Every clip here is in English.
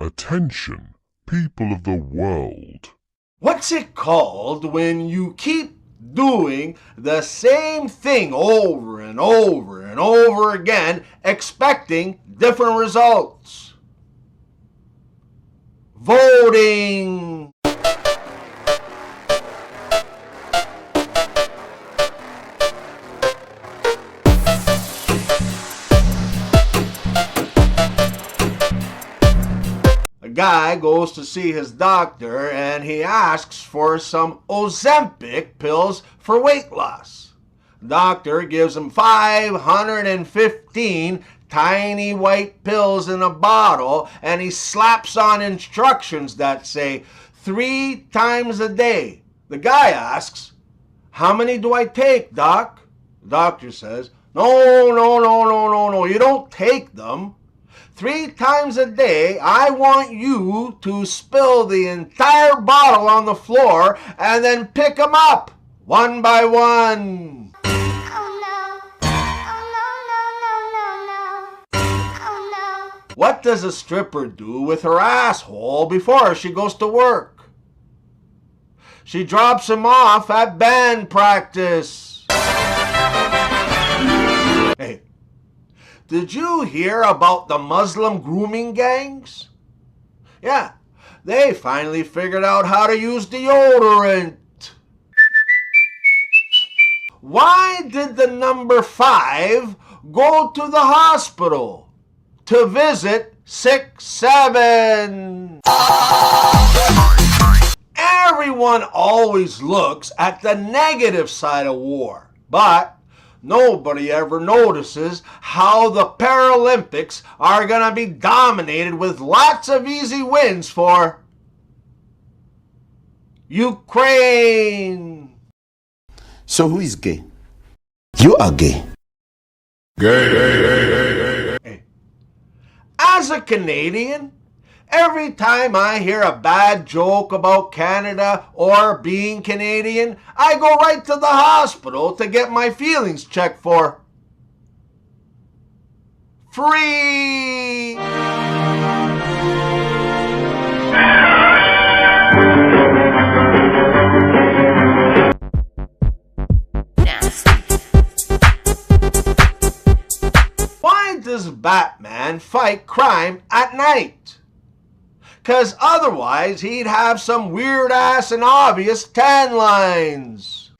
Attention, people of the world. What's it called when you keep doing the same thing over and over and over again, expecting different results? Voting. A guy goes to see his doctor and he asks for some Ozempic pills for weight loss. The doctor gives him 515 tiny white pills in a bottle, and he slaps on instructions that say 3 times a day. The guy asks, "How many do I take, doc?" The doctor says, No, you don't take them. 3 times a day, I want you to spill the entire bottle on the floor and then pick them up, one by one. What does a stripper do with her asshole before she goes to work? She drops him off at band practice. Hey, did you hear about the Muslim grooming gangs? Yeah, they finally figured out how to use deodorant. Why did the number 5 go to the hospital? To visit sick 7. Everyone always looks at the negative side of war, but nobody ever notices how the Paralympics are going to be dominated with lots of easy wins for Ukraine. So who is gay? You are gay. Hey. As a Canadian, every time I hear a bad joke about Canada or being Canadian, I go right to the hospital to get my feelings checked for free. Why does Batman fight crime at night? 'Cause otherwise he'd have some weird ass and obvious tan lines.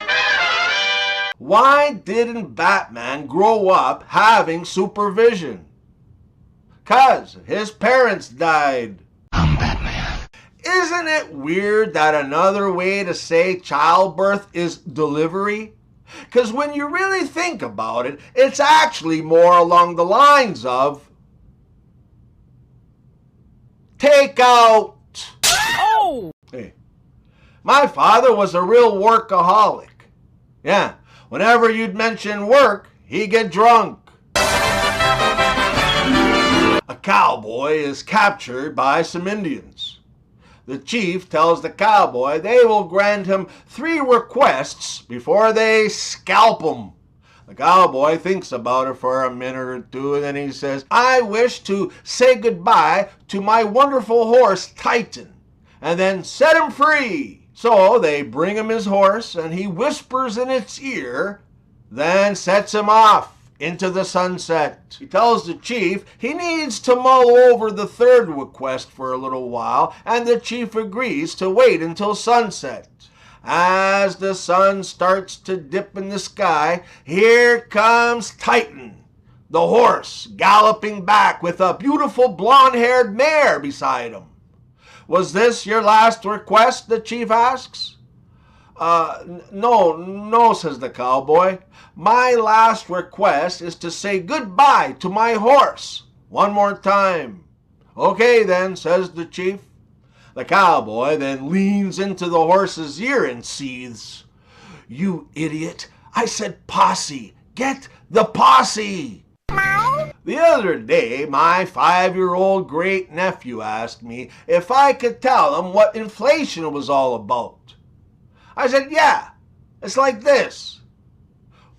Why didn't Batman grow up having supervision? 'Cause his parents died. I'm Batman. Isn't it weird that another way to say childbirth is delivery? 'Cause when you really think about it, it's actually more along the lines of takeout. Oh! Hey, my father was a real workaholic. Yeah, whenever you'd mention work, he'd get drunk. A cowboy is captured by some Indians. The chief tells the cowboy they will grant him 3 requests before they scalp him. The cowboy thinks about it for a minute or two, and then he says, "I wish to say goodbye to my wonderful horse, Titan, and then set him free." So they bring him his horse, and he whispers in its ear, then sets him off into the sunset. He tells the chief he needs to mull over the 3rd request for a little while, and the chief agrees to wait until sunset. As the sun starts to dip in the sky, here comes Titan, the horse, galloping back with a beautiful blonde-haired mare beside him. "Was this your last request?" the chief asks. No, says the cowboy. "My last request is to say goodbye to my horse one more time." "Okay then," says the chief. The cowboy then leans into the horse's ear and seethes, "You idiot, I said posse. Get the posse." The other day, my 5-year-old great-nephew asked me if I could tell him what inflation was all about. I said, "Yeah, it's like this.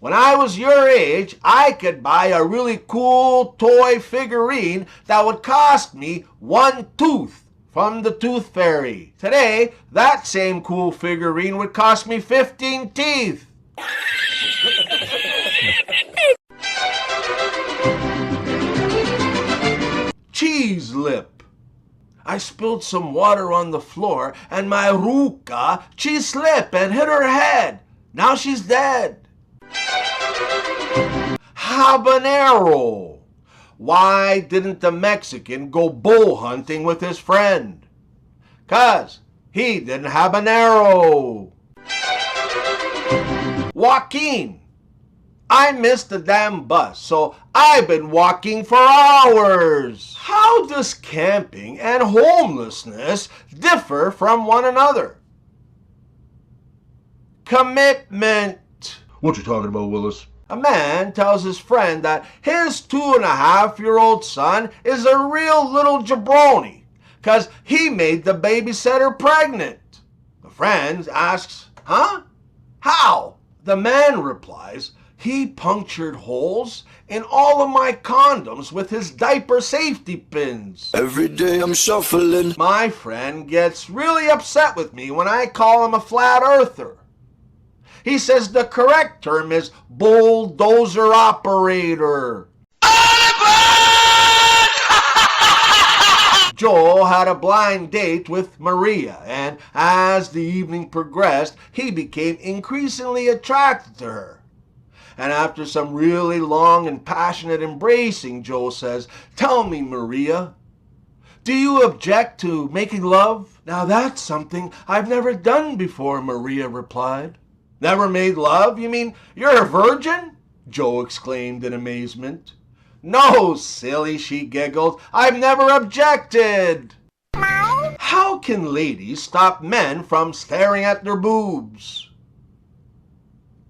When I was your age, I could buy a really cool toy figurine that would cost me one tooth from the Tooth Fairy. Today, that same cool figurine would cost me 15 teeth. Cheese lip. I spilled some water on the floor and my Ruka, she slipped and hit her head. Now she's dead. Habanero. Why didn't the Mexican go bull hunting with his friend? 'Cause he didn't have an arrow. Joaquin. I missed the damn bus, so I've been walking for hours. How does camping and homelessness differ from one another? Commitment. What you talking about, Willis? A man tells his friend that his 2.5-year-old son is a real little jabroni because he made the babysitter pregnant. The friend asks, huh? How? The man replies, he punctured holes in all of my condoms with his diaper safety pins. Every day I'm shuffling. My friend gets really upset with me when I call him a flat earther. He says the correct term is bulldozer operator. Joel had a blind date with Maria, and as the evening progressed, he became increasingly attracted to her. And after some really long and passionate embracing, Joel says, "Tell me, Maria, do you object to making love?" "Now that's something I've never done before," Maria replied. "Never made love? You mean you're a virgin?" Joe exclaimed in amazement. "No, silly," she giggled. "I've never objected." How can ladies stop men from staring at their boobs?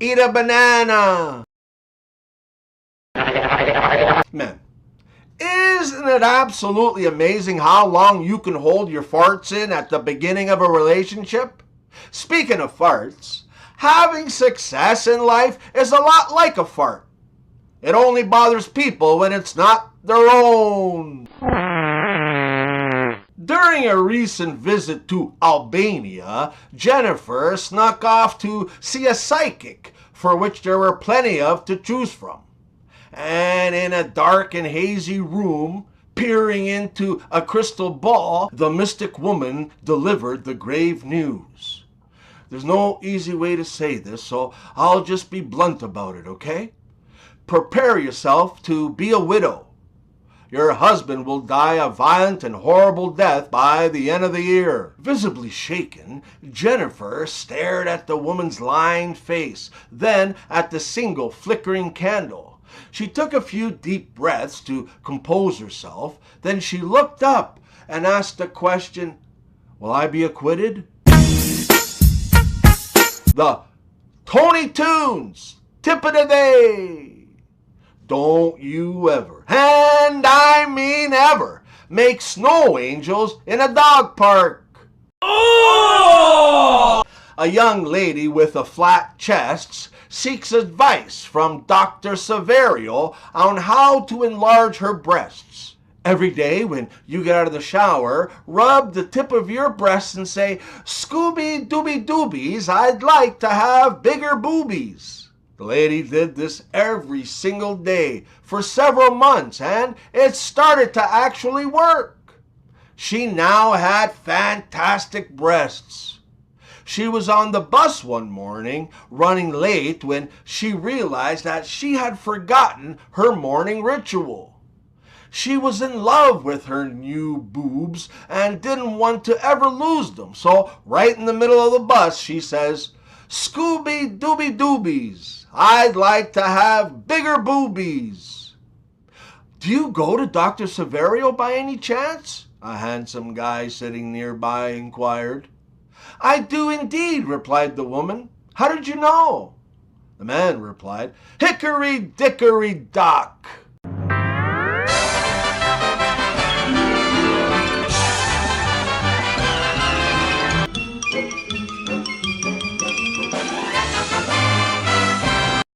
Eat a banana. Men, isn't it absolutely amazing how long you can hold your farts in at the beginning of a relationship? Speaking of farts, having success in life is a lot like a fart. It only bothers people when it's not their own. During a recent visit to Albania, Jennifer snuck off to see a psychic, for which there were plenty of to choose from. And in a dark and hazy room, peering into a crystal ball, the mystic woman delivered the grave news. There's no easy way to say this, so I'll just be blunt about it, okay? Prepare yourself to be a widow. Your husband will die a violent and horrible death by the end of the year. Visibly shaken, Jennifer stared at the woman's lined face, then at the single flickering candle. She took a few deep breaths to compose herself, then she looked up and asked the question, "Will I be acquitted?" The Tony Tunes tip of the day. Don't you ever, and I mean ever, make snow angels in a dog park. Oh! A young lady with a flat chest seeks advice from Dr. Severio on how to enlarge her breasts. Every day when you get out of the shower, rub the tip of your breasts and say, "Scooby Dooby Doobies, I'd like to have bigger boobies." The lady did this every single day for several months, and it started to actually work. She now had fantastic breasts. She was on the bus one morning, running late, when she realized that she had forgotten her morning ritual. She was in love with her new boobs and didn't want to ever lose them, so right in the middle of the bus she says, "Scooby Dooby Doobies, I'd like to have bigger boobies." "Do you go to Dr. Severio by any chance?" a handsome guy sitting nearby inquired. "I do indeed," replied the woman. "How did you know?" The man replied, "Hickory dickory dock."